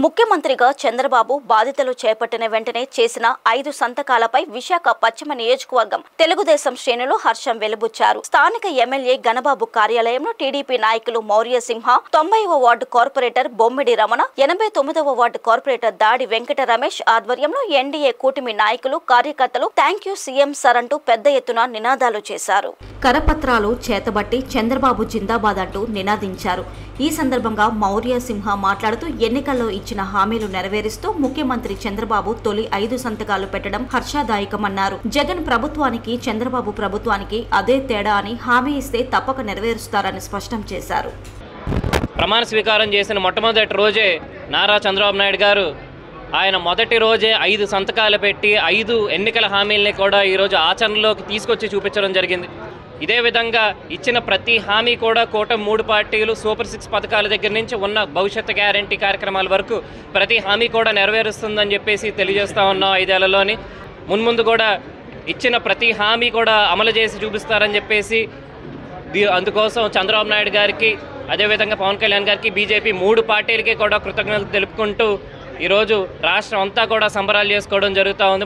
ముఖ్యమంత్రిగా చంద్రబాబు బాధ్యతలు చేపట్టిన వెంటనే చేసిన 5 సంతకాలపై విశాఖ పశ్చిమ నియోజకవర్గం తెలుగుదేశం శ్రేణులు హర్షం వెలుబుచ్చారు. స్థానిక ఎమ్మెల్యే గణబాబు కార్యాలయంలో టీడీపీ నాయకులు మౌర్య సింహ, 90వ వార్డు కార్పొరేటర్ బొమ్మిడి రమణ, 89వ వార్డు కార్పొరేటర్ దాడి వెంకట రమేష్ ఆధ్వర్యంలో ఎన్డీఏ కూటమి నాయకులు, కార్యకర్తలు థ్యాంక్ యూ సీఎం సార్ అంటూ పెద్ద ఎత్తున నినాదాలు చేశారు. కరపత్రాలు చేతబట్టి చంద్రబాబు జిందాబాద్ అంటూ నినాదించారు. ఈ సందర్భంగా మౌర్య సింహ మాట్లాడుతూ ఎన్నికల్లో ఇచ్చిన హామీలు నెరవేరుస్తూ ముఖ్యమంత్రి చంద్రబాబు తొలి 5 సంతకాలు పెట్టడం హర్షదాయకమన్నారు. జగన్ ప్రభుత్వానికి చంద్రబాబు ప్రభుత్వానికి అదే తేడా అని, హామీ ఇస్తే తప్పక నెరవేరుస్తారని స్పష్టం చేశారు. ప్రమాణ స్వీకారం చేసిన మొట్టమొదటి రోజే నారా చంద్రబాబు నాయుడు గారు ఆయన మొదటి రోజే 5 సంతకాలు పెట్టి 5 ఎన్నికల హామీల్ని కూడా ఈరోజు ఆచరణలోకి తీసుకొచ్చి చూపించడం జరిగింది. ఇదే విధంగా ఇచ్చిన ప్రతి హామీ కూడా కూటమి 3 పార్టీలు సూపర్ 6 పథకాల దగ్గర నుంచి ఉన్న భవిష్యత్తు గ్యారంటీ కార్యక్రమాల వరకు ప్రతి హామీ కూడా నెరవేరుస్తుందని చెప్పేసి తెలియజేస్తూ ఉన్నాం. 5 ఏళ్లలోని మున్ముందు కూడా ఇచ్చిన ప్రతి హామీ కూడా అమలు చేసి చూపిస్తారని చెప్పేసి అందుకోసం చంద్రబాబు నాయుడు గారికి, అదేవిధంగా పవన్ కళ్యాణ్ గారికి, బీజేపీ 3 పార్టీలకి కూడా కృతజ్ఞతలు తెలుపుకుంటూ ఈరోజు రాష్ట్రం అంతా కూడా సంబరాలు చేసుకోవడం జరుగుతూ ఉంది.